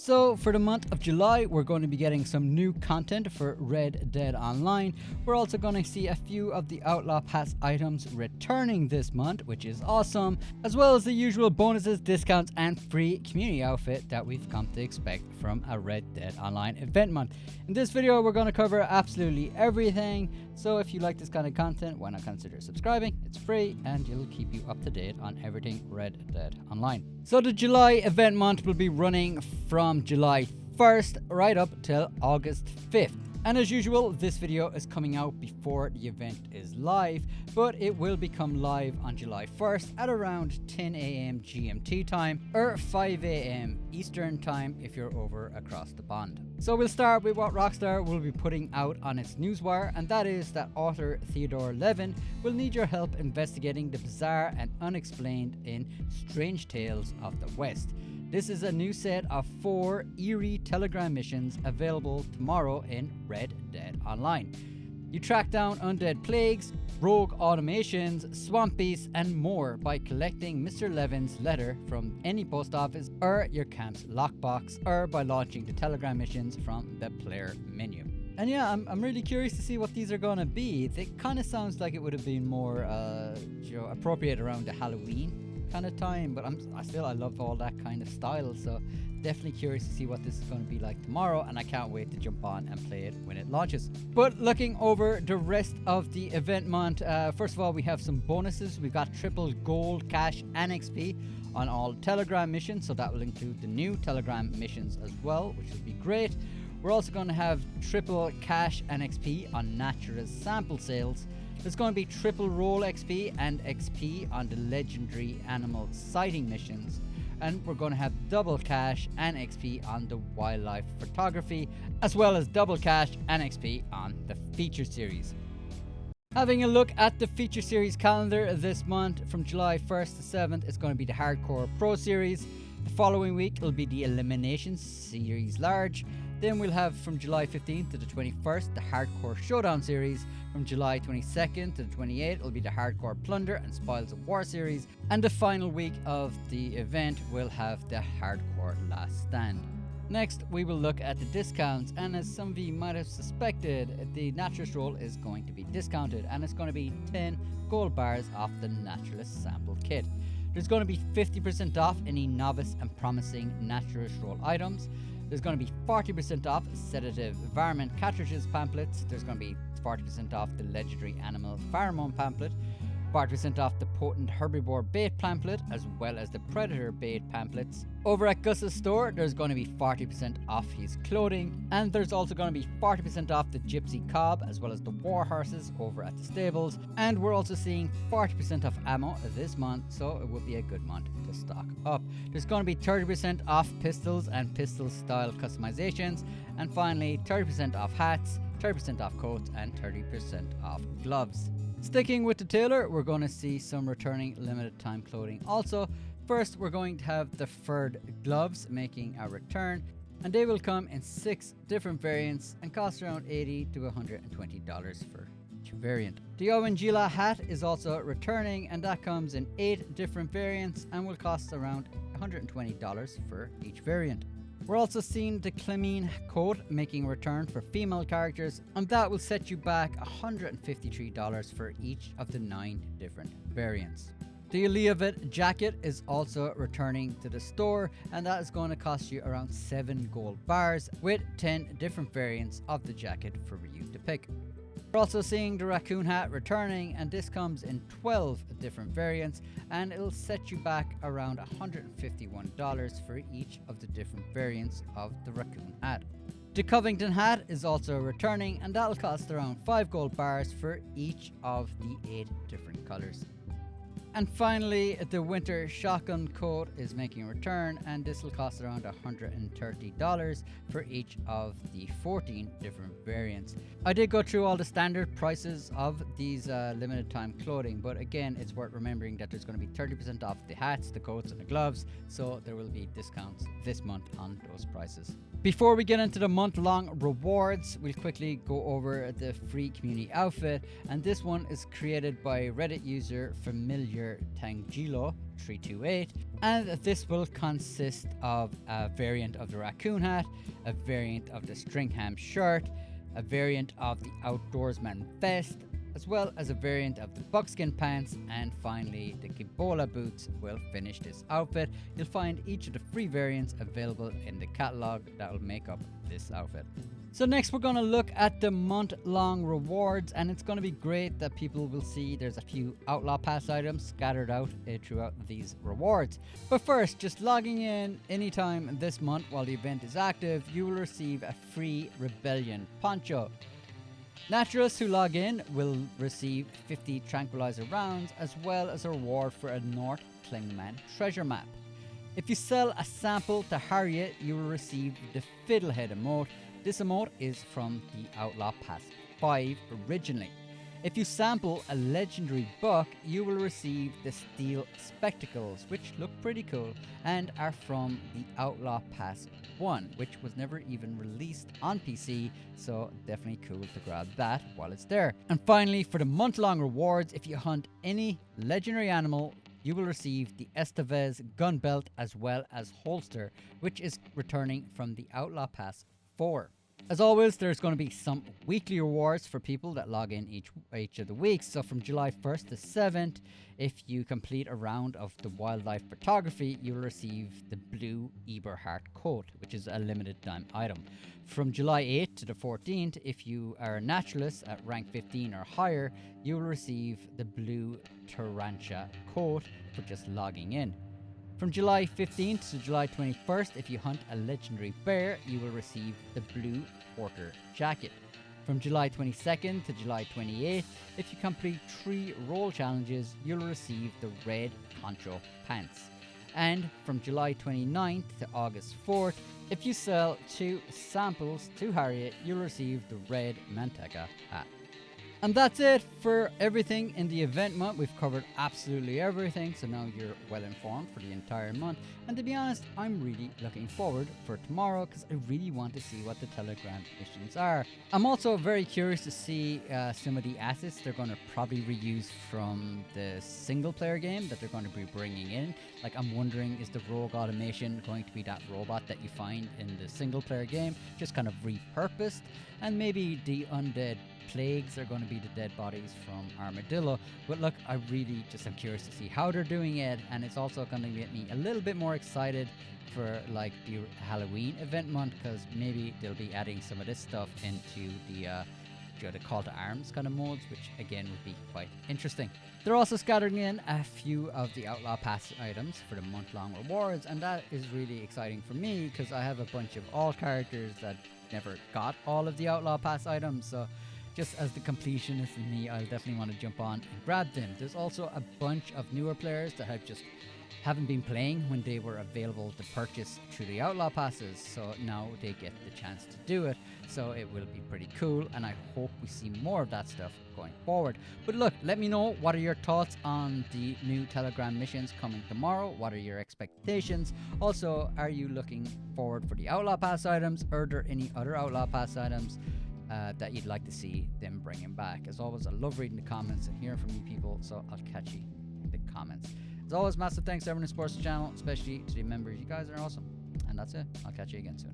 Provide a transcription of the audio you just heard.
So for the month of July, we're going to be getting some new content for Red Dead Online. We're also going to see a few of the Outlaw Pass items returning this month, which is awesome, as well as the usual bonuses, discounts, and free community outfit that we've come to expect from a Red Dead Online event month. In this video, we're going to cover absolutely everything, so if you like this kind of content, why not consider subscribing? It's free, and it'll keep you up to date on everything Red Dead Online. So the July event month will be running from July 1st right up till August 5th. And as usual, this video is coming out before the event is live, but it will become live on July 1st at around 10 a.m. GMT time or 5 a.m. Eastern time if you're over across the pond. So we'll start with what Rockstar will be putting out on its newswire, and that is that author Theodore Levin will need your help investigating the bizarre and unexplained in Strange Tales of the West. This is a new set of 4 eerie telegram missions available tomorrow in Red Dead Online. You track down undead plagues, rogue automations, swamp beasts, and more by collecting Mr. Levin's letter from any post office or your camp's lockbox, or by launching the telegram missions from the player menu. And yeah, I'm really curious to see what these are going to be. It kind of sounds like it would have been more appropriate around the Halloween kind of time, but I love all that kind of style, so definitely curious to see what this is going to be like tomorrow, and I can't wait to jump on and play it when it launches. But looking over the rest of the event month, first of all, we have some bonuses. We've got triple gold, cash, and XP on all telegram missions, so that will include the new telegram missions as well, which will be great. We're also going to have triple cash and XP on Natura's sample sales. There's going to be triple roll XP and XP on the legendary animal sighting missions. And we're going to have double cash and XP on the wildlife photography, as well as double cash and XP on the feature series. Having a look at the feature series calendar this month, from July 1st to 7th, it's going to be the Hardcore Pro series. The following week, it'll be the Elimination Series Large. Then we'll have from July 15th to the 21st, the Hardcore Showdown series. From July 22nd to the 28th, it'll be the Hardcore Plunder and Spoils of War series. And the final week of the event, we'll have the Hardcore Last Stand. Next, we will look at the discounts, and as some of you might have suspected, the Naturalist roll is going to be discounted, and it's going to be 10 gold bars off the Naturalist sample kit. There's going to be 50% off any novice and promising Naturalist roll items. There's going to be 40% off Sedative Varmint cartridges pamphlets. There's going to be 40% off the legendary animal pheromone pamphlet, 40% off the potent herbivore bait pamphlet, as well as the predator bait pamphlets. Over at Gus's store, there's going to be 40% off his clothing, and there's also going to be 40% off the Gypsy Cob, as well as the war horses over at the stables. And we're also seeing 40% off ammo this month, so it will be a good month to stock up. There's going to be 30% off pistols and pistol style customizations, and finally 30% off hats, 30% off coats, and 30% off gloves. Sticking with the tailor, we're going to see some returning limited time clothing also. First, we're going to have the furred gloves making a return, and they will come in 6 different variants and cost around $80 to $120 for each variant. The Owen Gila hat is also returning, and that comes in 8 different variants and will cost around $120 for each variant. We're also seeing the Clemine coat making a return for female characters, and that will set you back $153 for each of the 9 different variants. The Iliavit jacket is also returning to the store, and that is going to cost you around 7 gold bars with 10 different variants of the jacket for you to pick. We're also seeing the raccoon hat returning, and this comes in 12 different variants, and it'll set you back around $151 for each of the different variants of the raccoon hat. The Covington hat is also returning, and that'll cost around 5 gold bars for each of the 8 different colors. And finally, the winter shotgun coat is making a return, and this will cost around $130 for each of the 14 different variants. I did go through all the standard prices of these limited time clothing, but again, it's worth remembering that there's going to be 30% off the hats, the coats, and the gloves, so there will be discounts this month on those prices. Before we get into the month-long rewards, we'll quickly go over the free community outfit, and this one is created by Reddit user Familiar Tangilo 328, and this will consist of a variant of the raccoon hat, a variant of the Stringham shirt, a variant of the Outdoorsman vest, as well as a variant of the buckskin pants, and finally the Kibola boots will finish this outfit. You'll find each of the free variants available in the catalog that will make up this outfit. So next we're going to look at the month-long rewards, and it's going to be great that people will see there's a few Outlaw Pass items scattered out throughout these rewards. But first, just logging in anytime this month while the event is active, you will receive a free Rebellion poncho. Naturalists who log in will receive 50 tranquilizer rounds, as well as a reward for a North Klingman treasure map. If you sell a sample to Harriet, you will receive the Fiddlehead emote. This emote is from the Outlaw Pass 5 originally. If you sample a legendary book, you will receive the Steel Spectacles, which look pretty cool and are from the Outlaw Pass 1, which was never even released on PC, so definitely cool to grab that while it's there. And finally, for the month-long rewards, if you hunt any legendary animal, you will receive the Estevez gun belt as well as holster, which is returning from the Outlaw Pass 4. As always, there's going to be some weekly rewards for people that log in each of the weeks. So from July 1st to 7th, if you complete a round of the wildlife photography, you'll receive the blue Eberhardt coat, which is a limited time item. From July 8th to the 14th, if you are a naturalist at rank 15 or higher, you will receive the blue Tarantia coat for just logging in. From July 15th to July 21st, if you hunt a legendary bear, you will receive the blue Porter jacket. From July 22nd to July 28th, if you complete 3 roll challenges, you'll receive the red poncho pants. And from July 29th to August 4th, if you sell 2 samples to Harriet, you'll receive the red Manteca hat. And that's it for everything in the event month. We've covered absolutely everything, so now you're well informed for the entire month. And to be honest, I'm really looking forward for tomorrow because I really want to see what the Telegram missions are. I'm also very curious to see some of the assets they're going to probably reuse from the single player game that they're going to be bringing in. Like, I'm wondering, is the rogue automation going to be that robot that you find in the single player game, just kind of repurposed? And maybe the undead plagues are going to be the dead bodies from Armadillo. But look, I really just am curious to see how they're doing it, and it's also going to get me a little bit more excited for like the Halloween event month, because maybe they'll be adding some of this stuff into the call to arms kind of modes, which again would be quite interesting. They're also scattering in a few of the Outlaw Pass items for the month-long rewards, and that is really exciting for me because I have a bunch of all characters that never got all of the Outlaw Pass items, so just as the completionist in me, I'll definitely want to jump on and grab them. There's also a bunch of newer players that haven't been playing when they were available to purchase through the Outlaw Passes, so now they get the chance to do it. So it will be pretty cool, and I hope we see more of that stuff going forward. But look, let me know, what are your thoughts on the new Telegram missions coming tomorrow? What are your expectations? Also, are you looking forward for the Outlaw Pass items? Are there any other Outlaw Pass items that you'd like to see them bringing back? As always, I love reading the comments and hearing from you people, so I'll catch you in the comments. As always, massive thanks to everyone who supports the channel, especially to the members. You guys are awesome. And that's it. I'll catch you again soon.